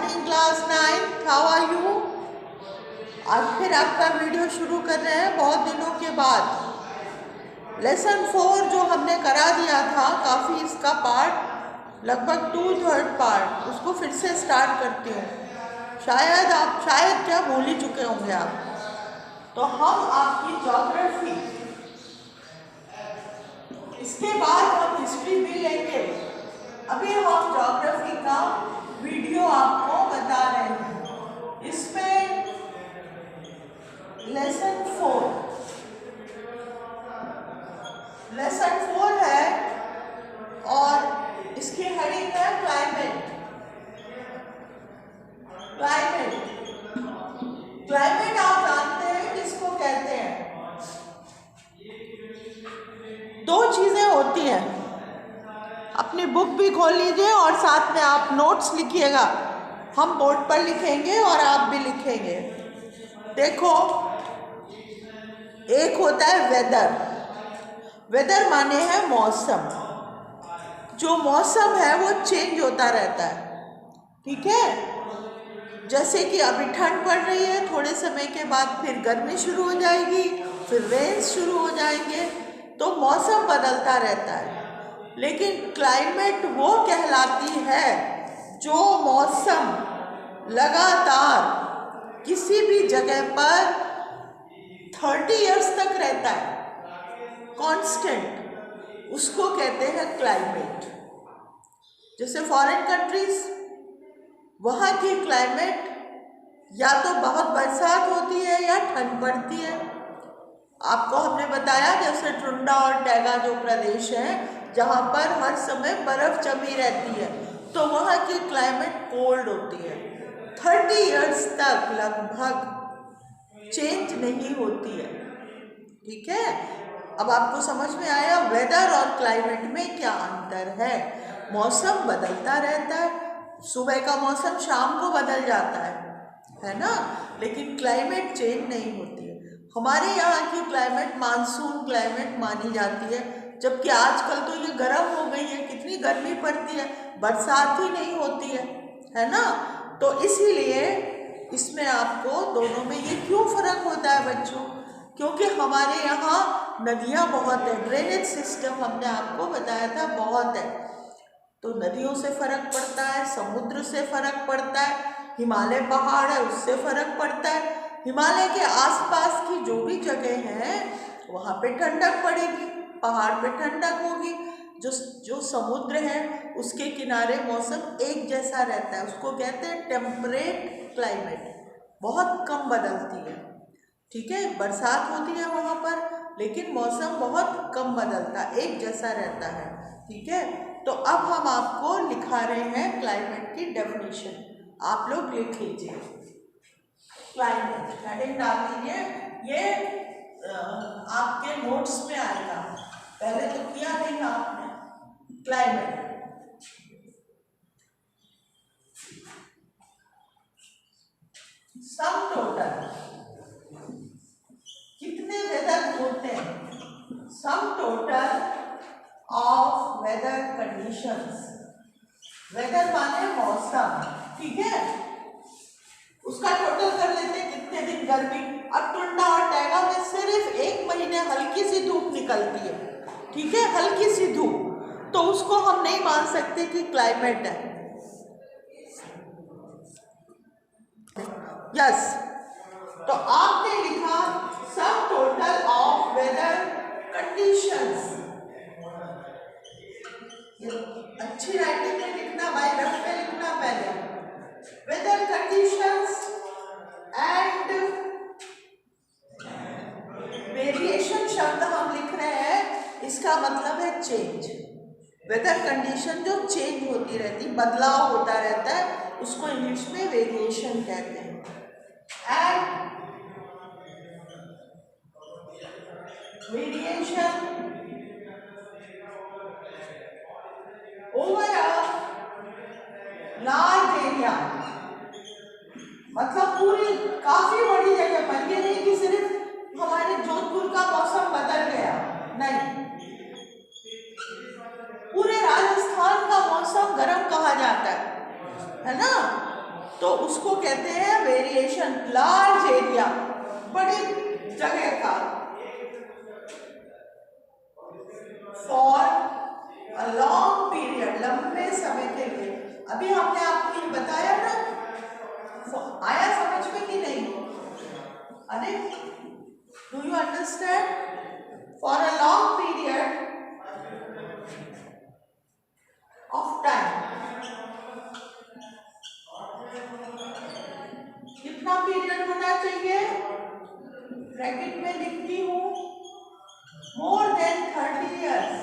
Morning class 9, how are you. आज फिर आपका वीडियो शुरू कर रहे हैं बहुत दिनों के बाद। लेसन 4 जो हमने करा दिया था, काफ़ी इसका पार्ट लगभग 2/3 पार्ट, उसको फिर से स्टार्ट करती हूँ। शायद क्या भूल ही चुके होंगे आप। तो हम आपकी ज्योग्राफी, इसके बाद हम हिस्ट्री भी लेंगे। अभी हम ज्योग्राफी का वीडियो आपको बता रहे हैं। इसमें लेसन 4 है और इसकी हेडिंग है क्लाइमेट। क्लाइमेट आप जानते हैं किसको कहते हैं। दो चीजें होती हैं, अपनी बुक भी खोल लीजिए और साथ में आप नोट्स लिखिएगा। हम बोर्ड पर लिखेंगे और आप भी लिखेंगे। देखो, एक होता है वेदर माने है मौसम। जो मौसम है वो चेंज होता रहता है, ठीक है। जैसे कि अभी ठंड पड़ रही है, थोड़े समय के बाद फिर गर्मी शुरू हो जाएगी, फिर रेन्स शुरू हो जाएंगे, तो मौसम बदलता रहता है। लेकिन क्लाइमेट वो कहलाती है जो मौसम लगातार किसी भी जगह पर 30 इयर्स तक रहता है, कांस्टेंट, उसको कहते हैं क्लाइमेट। जैसे फॉरेन कंट्रीज, वहाँ की क्लाइमेट या तो बहुत बरसात होती है या ठंड पड़ती है। आपको हमने बताया जैसे ट्रुंडा और टैगा जो प्रदेश है जहाँ पर हर समय बर्फ जमी रहती है, तो वहाँ की क्लाइमेट कोल्ड होती है। 30 इयर्स तक लगभग चेंज नहीं होती है, ठीक है। अब आपको समझ में आया वेदर और क्लाइमेट में क्या अंतर है। मौसम बदलता रहता है, सुबह का मौसम शाम को बदल जाता है ना, लेकिन क्लाइमेट चेंज नहीं होती है। हमारे यहाँ की क्लाइमेट मानसून क्लाइमेट मानी जाती है, जबकि आजकल तो ये गर्म हो गई है, कितनी गर्मी पड़ती है, बरसात ही नहीं होती है ना। तो इसीलिए इसमें आपको दोनों में ये क्यों फर्क होता है बच्चों, क्योंकि हमारे यहाँ नदियाँ बहुत है, ड्रेनेज सिस्टम हमने आपको बताया था बहुत है, तो नदियों से फर्क पड़ता है, समुद्र से फर्क पड़ता है, हिमालय पहाड़ है उससे फर्क पड़ता है। हिमालय के आसपास की जो भी जगह हैं वहाँ पे ठंडक पड़ेगी, पहाड़ पे ठंडक होगी। जो समुद्र है उसके किनारे मौसम एक जैसा रहता है, उसको कहते हैं टेम्परेट क्लाइमेट, बहुत कम बदलती है, ठीक है। बरसात होती है वहाँ पर, लेकिन मौसम बहुत कम बदलता, एक जैसा रहता है, ठीक है। तो अब हम आपको लिखा रहे हैं क्लाइमेट की डेफिनेशन, आप लोग लिख लीजिए। क्लाइमेट हेडिंग डाल लीजिए, ये आपके नोट्स में आएगा, पहले तो किया नहीं आपने। क्लाइमेट सम टोटल, कितने वेदर होते हैं, sum total of weather conditions. Weather माने मौसम, ठीक है, उसका टोटल कर लेते हैं कितने दिन गर्मी। अब टुंडा और टैगा में सिर्फ 1 महीने हल्की सी धूप निकलती है, ठीक है, हल्की सी धूप, तो उसको हम नहीं मान सकते कि क्लाइमेट है। यस, तो आपने लिखा sum total of weather conditions. अच्छी राइटिंग में लिखना, बाय रफ में लिखना पहले। वेदर कंडीशंस एंड वेरिएशन शब्द हम लिख रहे हैं, इसका मतलब है चेंज। वेदर कंडीशन जो चेंज होती रहती, बदलाव होता रहता है, उसको इंग्लिश में वेरिएशन कहते हैं। And variation over a large area, मतलब पूरी काफी बड़ी जगह पर, ये नहीं कि सिर्फ हमारे जोधपुर का मौसम बदल गया, नहीं, पूरे राजस्थान का मौसम गर्म कहा जाता है ना। तो उसको कहते हैं वेरिएशन, लार्ज एरिया, बड़ी जगह का, फॉर अ लॉन्ग पीरियड, लंबे समय के लिए। अभी हमने आपको ये बताया ना, आया समझ में कि नहीं? अरे do you understand? For a long period of time. कितना पीरियड होना चाहिए? ब्रैकेट में लिखती हूँ, more than 30 years,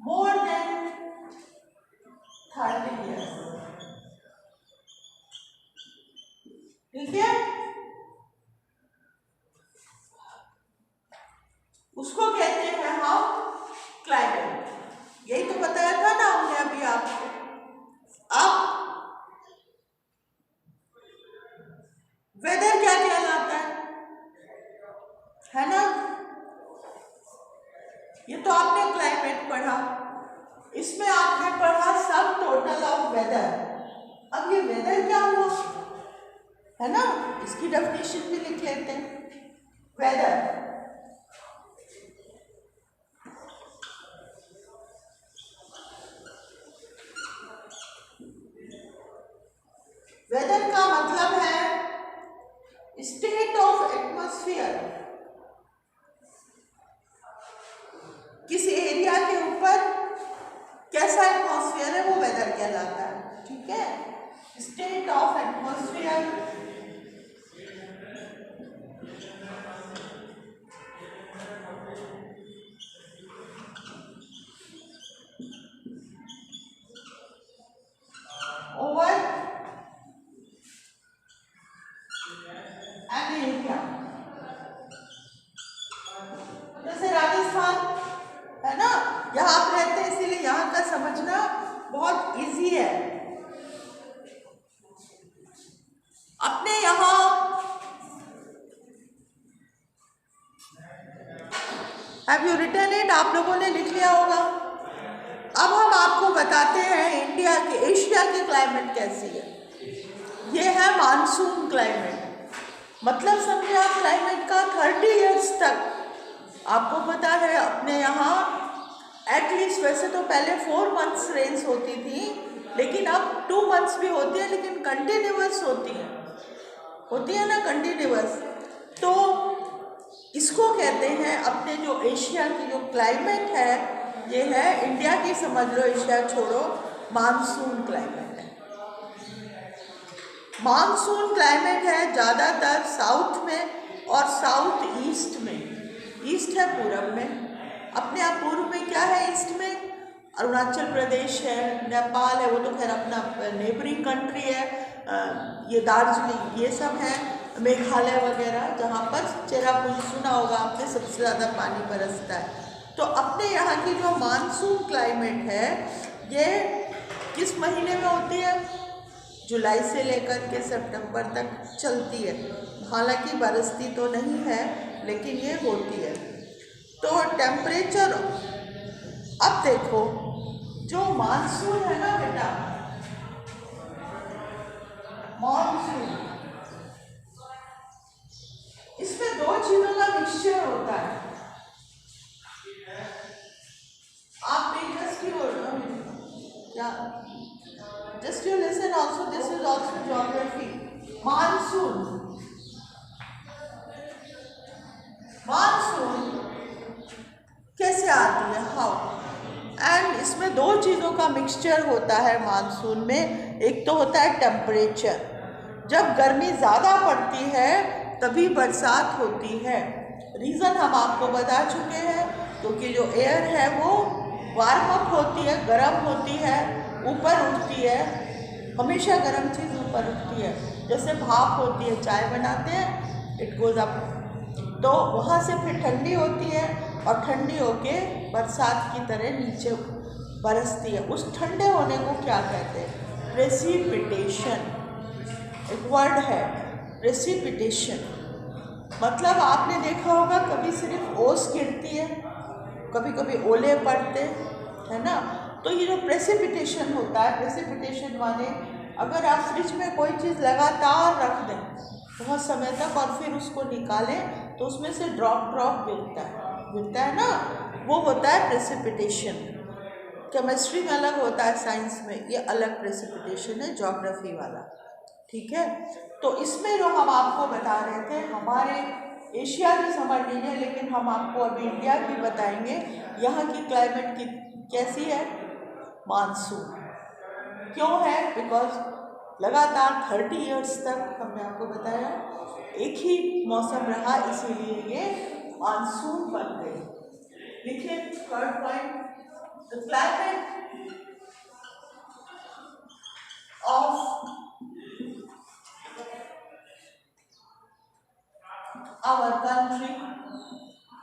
more than 30 years, ठीक है? उसको कहते हैं हम क्लाइमेट। यही तो बताया था ना हमने अभी आपको। अब वेदर क्या कहलाता है ना? ये तो आपने क्लाइमेट पढ़ा, इसमें आपने पढ़ा सब टोटल ऑफ वेदर। अब ये वेदर क्या हुआ है ना, इसकी डेफिनेशन भी लिख लेते हैं। वेदर वेदर का मतलब है स्टेट ऑफ एटमॉस्फेयर, किस एरिया के ऊपर कैसा एटमॉस्फेयर है वो वेदर कहलाता है, ठीक है? State of atmosphere, over an area. जैसे राजस्थान है ना, यहाँ आप रहते हैं इसीलिए यहाँ का समझना बहुत इजी है। अपने यहाँ हैव यू रिटन इट, आप लोगों ने लिख लिया होगा। अब हम आपको बताते हैं इंडिया के, एशिया की क्लाइमेट कैसी है। ये है मानसून क्लाइमेट, मतलब समझे आप क्लाइमेट का 30 इयर्स तक। आपको पता है अपने यहाँ एटलीस्ट, वैसे तो पहले 4 months रेंस होती थी, लेकिन अब 2 months भी होती है, लेकिन कंटिन्यूअस होती है ना, कंटिन्यूअस। तो इसको कहते हैं अपने जो एशिया की जो क्लाइमेट है, ये है इंडिया की, समझ लो एशिया छोड़ो, मानसून क्लाइमेट है। मानसून क्लाइमेट है ज़्यादातर साउथ में और साउथ ईस्ट में। ईस्ट है पूरब में, अपने आप पूर्व में क्या है? ईस्ट में अरुणाचल प्रदेश है, नेपाल है, वो तो खैर अपना नेबरिंग कंट्री है, ये दार्जिलिंग, ये सब है, मेघालय वगैरह, जहाँ पर चेरापूंजी सुना होगा आपने, सबसे ज़्यादा पानी बरसता है। तो अपने यहाँ की जो मानसून क्लाइमेट है, ये किस महीने में होती है? जुलाई से लेकर के सितंबर तक चलती है। हालांकि बरसती तो नहीं है, लेकिन ये होती है। तो टेम्परेचर, अब देखो जो मानसून है ना बेटा, मानसून, इसमें 2 चीजों का मिक्सचर होता है। आप just you listen also, this is also geography. Monsoon कैसे आती है, हाउ? एंड इसमें 2 चीज़ों का मिक्सचर होता है मानसून में। एक तो होता है टेम्परेचर, जब गर्मी ज़्यादा पड़ती है तभी बरसात होती है। रीज़न हम आपको बता चुके हैं, क्योंकि जो एयर है वो वार्म अप होती है, गर्म होती है, ऊपर उठती है, हमेशा गर्म चीज़ ऊपर उठती है। जैसे भाप होती है, चाय बनाते हैं, इट गोज अप, तो वहाँ से फिर ठंडी होती है और ठंडी होके बरसात की तरह नीचे बरसती है। उस ठंडे होने को क्या कहते हैं? प्रेसिपिटेशन, एक वर्ड है प्रेसिपिटेशन। मतलब आपने देखा होगा कभी सिर्फ ओस गिरती है, कभी कभी ओले पड़ते है ना, तो ये जो प्रेसिपिटेशन होता है, प्रेसिपिटेशन माने अगर आप फ्रिज में कोई चीज़ लगातार रख दें बहुत समय तक और फिर उसको निकालें तो उसमें से ड्रॉप ड्रॉप गिरता है ना, वो होता है प्रेसिपिटेशन। केमिस्ट्री में अलग होता है, साइंस में ये अलग प्रेसिपिटेशन है, ज्योग्राफी वाला। ठीक है, तो इसमें जो हम आपको बता रहे थे, हमारे एशिया की समझ लीजिए, लेकिन हम आपको अभी इंडिया की बताएंगे। यहाँ की क्लाइमेट की कैसी है? मानसून। क्यों है? बिकॉज लगातार 30 इयर्स तक हमने आपको बताया एक ही मौसम रहा, इसीलिए ये मानसून बन गई। लिखिए third point, the climate of our country.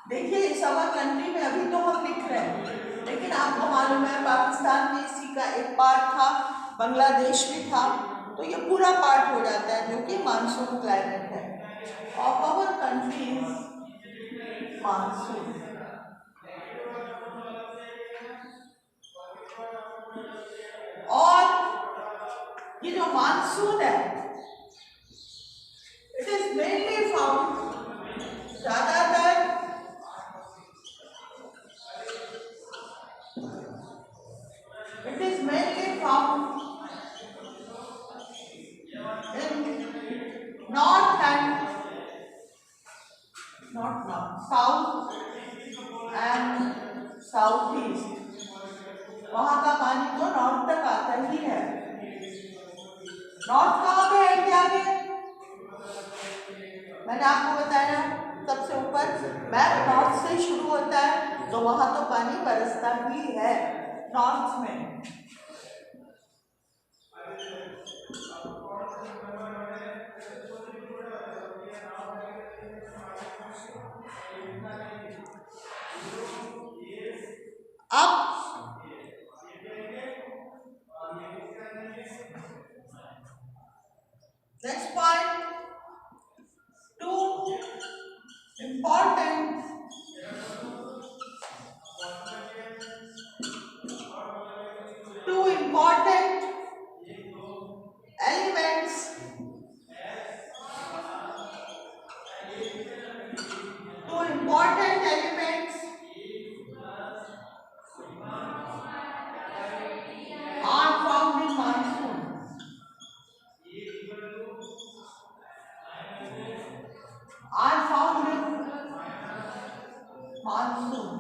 देखिए इस आवर कंट्री में अभी तो हम लिख रहे हैं, लेकिन आपको मालूम है पाकिस्तान में इसी का एक पार्ट था, बांग्लादेश भी था, तो ये पूरा पार्ट हो जाता है जो कि मानसून क्लाइमेट है। Of our country monsoon. और ये जो मानसून है, इट इज मेनली फाउंड, ज्यादातर it is mainly found in north and south and south east. वहां का पानी तो नॉर्थ तक आता ही है। नॉर्थ कहाँ पे है इंडिया के? मैंने आपको बताया सबसे ऊपर मैप नॉर्थ से शुरू होता है, तो वहां तो पानी बरसता ही है नॉर्थ में। अब next point, two important elements are found in monsoon.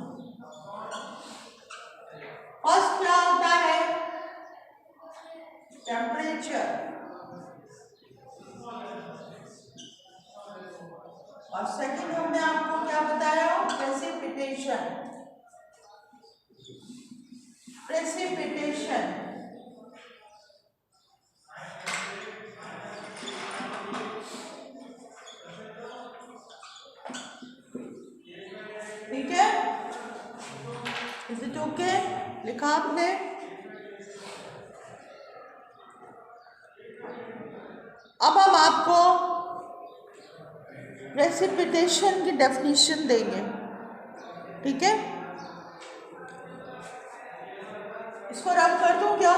First क्या होता है? टेम्परेचर। और सेकंड हमने आपको क्या बताया? प्रेसिपिटेशन। ठीक है, इज इट ओके? लिखा आपने? अब हम आपको प्रेसिपिटेशन की डेफिनेशन देंगे। ठीक है, इसको रब कर दूं क्या?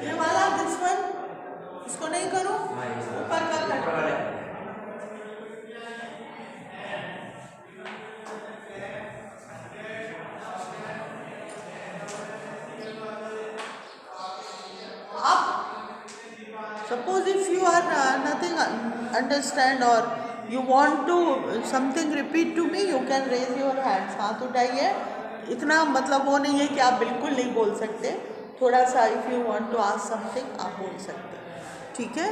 ये वाला दिस वन, इसको नहीं करूं? ऊपर का कर। Suppose if you are nothing understand or you want to something repeat to me, you can raise your hands. हाथ उठाइए। इतना मतलब वो नहीं है कि आप बिल्कुल नहीं बोल सकते, थोड़ा सा if you want to ask something आप बोल सकते। ठीक है,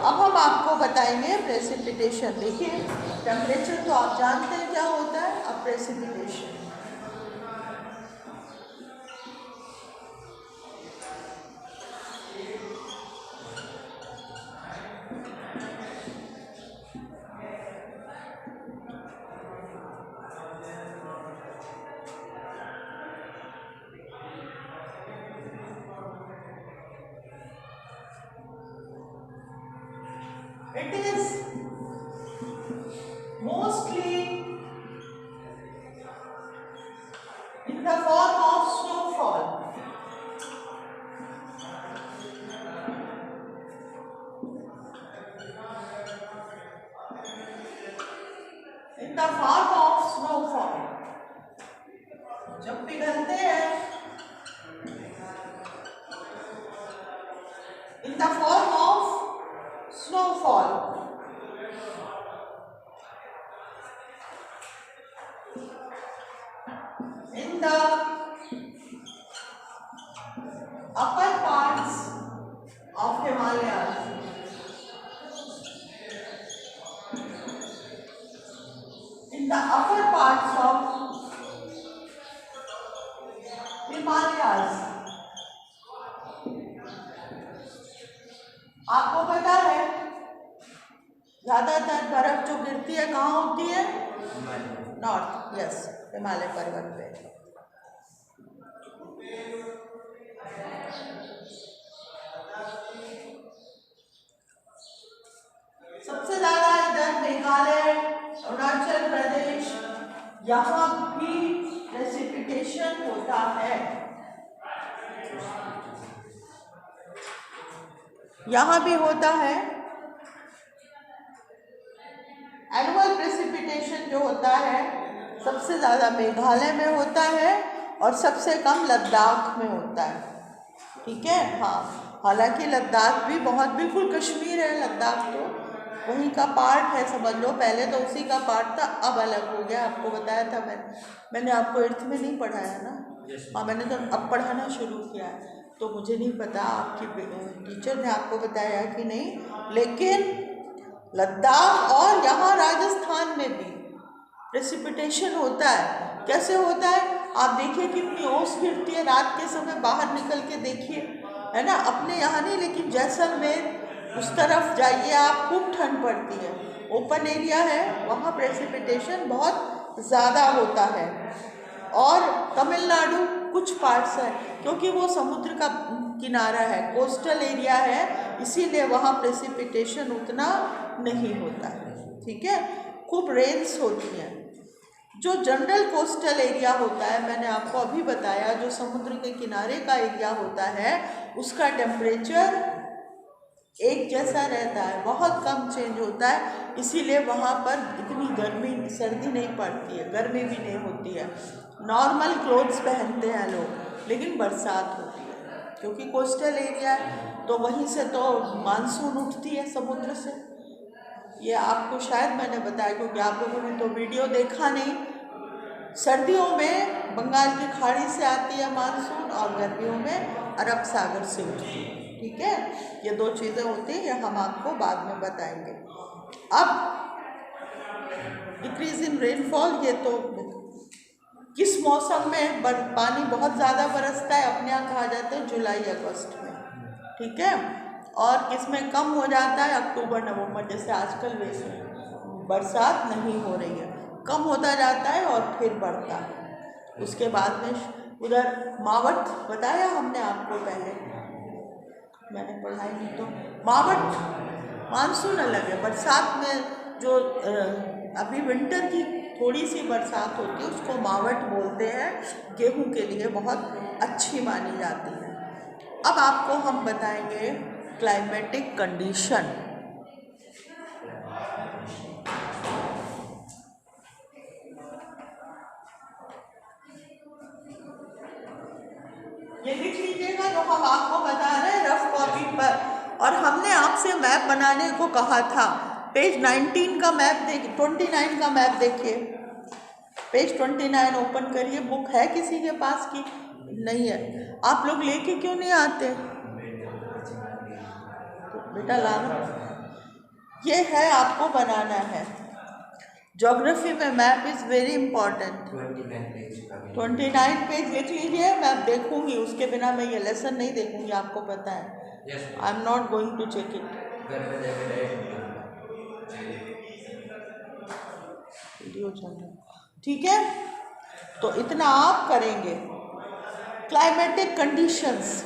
अब हम आपको बताएंगे प्रेसिपिटेशन। देखिए टेम्परेचर तो आप जानते हैं क्या होता है, अब precipitation. It is mostly in the form of snowfall. In the form of snowfall. जब पिघलते हैं in the form of snowfall. In the upper parts of Himalayas. In the upper parts of Himalayas. आपको पता है ज्यादातर बर्फ जो गिरती है कहाँ होती है? नॉर्थ, यस, हिमालय पर्वत पे। सबसे ज्यादा इधर मेघालय, अरुणाचल प्रदेश, यहाँ भी प्रेसिपिटेशन होता है। यहाँ भी होता है। एनुअल प्रेसिपिटेशन जो होता है सबसे ज़्यादा मेघालय में होता है और सबसे कम लद्दाख में होता है। ठीक है, हाँ, हालांकि लद्दाख भी बहुत, बिल्कुल कश्मीर है लद्दाख, तो वहीं का पार्ट है समझ लो। पहले तो उसी का पार्ट था, अब अलग हो गया। आपको बताया था मैंने आपको 8th में नहीं पढ़ाया ना? हाँ, मैंने तो अब पढ़ाना शुरू किया है, तो मुझे नहीं पता आपकी टीचर ने आपको बताया कि नहीं, लेकिन लद्दाख और यहाँ राजस्थान में भी प्रेसिपिटेशन होता है। कैसे होता है? आप देखिए कितनी ओस गिरती है रात के समय, बाहर निकल के देखिए, है ना? अपने यहाँ नहीं, लेकिन जैसलमेर उस तरफ जाइए आप, खूब ठंड पड़ती है, ओपन एरिया है, वहाँ प्रेसिपिटेशन बहुत ज़्यादा होता है। और तमिलनाडु कुछ पार्ट्स है, क्योंकि वो समुद्र का किनारा है, कोस्टल एरिया है, इसीलिए वहाँ प्रेसिपिटेशन उतना नहीं होता है। ठीक है, खूब रेन्स होती हैं। जो जनरल कोस्टल एरिया होता है, मैंने आपको अभी बताया, जो समुद्र के किनारे का एरिया होता है, उसका टेम्परेचर एक जैसा रहता है, बहुत कम चेंज होता है, इसीलिए वहाँ पर इतनी गर्मी सर्दी नहीं पड़ती है, गर्मी भी नहीं होती है। नॉर्मल क्लोथ्स पहनते हैं लोग, लेकिन बरसात होती है, क्योंकि कोस्टल एरिया है, तो वहीं से तो मानसून उठती है समुद्र से। ये आपको शायद मैंने बताया, क्योंकि आप लोगों ने तो वीडियो देखा नहीं। सर्दियों में बंगाल की खाड़ी से आती है मानसून, और गर्मियों में अरब सागर से उठती है। ठीक है, ये दो चीज़ें होती हैं, ये हम आपको बाद में बताएंगे। अब डिक्रीज इन रेनफॉल, ये तो किस मौसम में पानी बहुत ज़्यादा बरसता है, अपने यहाँ कहा जाता है जुलाई अगस्त में। ठीक है, और किसमें कम हो जाता है? अक्टूबर नवंबर, जैसे आजकल वैसे बरसात नहीं हो रही है, कम होता जाता है और फिर बढ़ता है। उसके बाद में उधर मावट बताया हमने आपको पहले, मैंने पढ़ाई नहीं, तो मावट मानसून अलग है। बरसात में जो अभी विंटर की थोड़ी सी बरसात होती है उसको मावट बोलते हैं, गेहूं के लिए बहुत अच्छी मानी जाती है। अब आपको हम बताएंगे क्लाइमेटिक कंडीशन। ये लिख लीजिएगा जो हम आपको बता रहे हैं रफ कॉपी पर, और हमने आपसे मैप बनाने को कहा था। पेज 19 का मैप देखिए, 29 का मैप देखिए, पेज 29 ओपन करिए। बुक है किसी के पास की? नहीं है। आप लोग लेके क्यों नहीं आते? तो बेटा लाना, ये है, आपको बनाना है। ज्योग्राफी में map is very important. 29 page लिख लीजिए, मैं देखूंगी, उसके बिना मैं ये लेसन नहीं देखूंगी, आपको पता है। I am not going to check it. Video चल रहा, ठीक है, तो इतना आप करेंगे। क्लाइमेटिक कंडीशंस,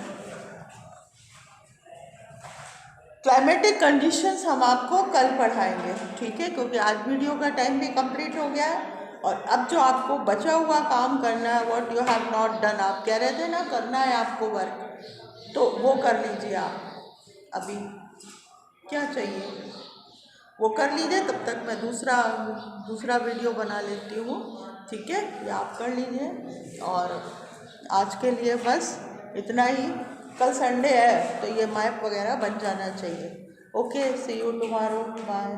क्लाइमेटिक कंडीशंस हम आपको कल पढ़ाएंगे, ठीक है, क्योंकि आज वीडियो का टाइम भी कंप्लीट हो गया है। और अब जो आपको बचा हुआ काम करना है, what you have not done, आप कह रहे थे ना करना है आपको वर्क, तो वो कर लीजिए आप अभी। क्या चाहिए वो कर लीजिए, तब तक मैं दूसरा वीडियो बना लेती हूँ। ठीक है, ये आप कर लीजिए। और आज के लिए बस इतना ही। कल संडे है तो ये मैप वगैरह बन जाना चाहिए। Okay, see you tomorrow, bye.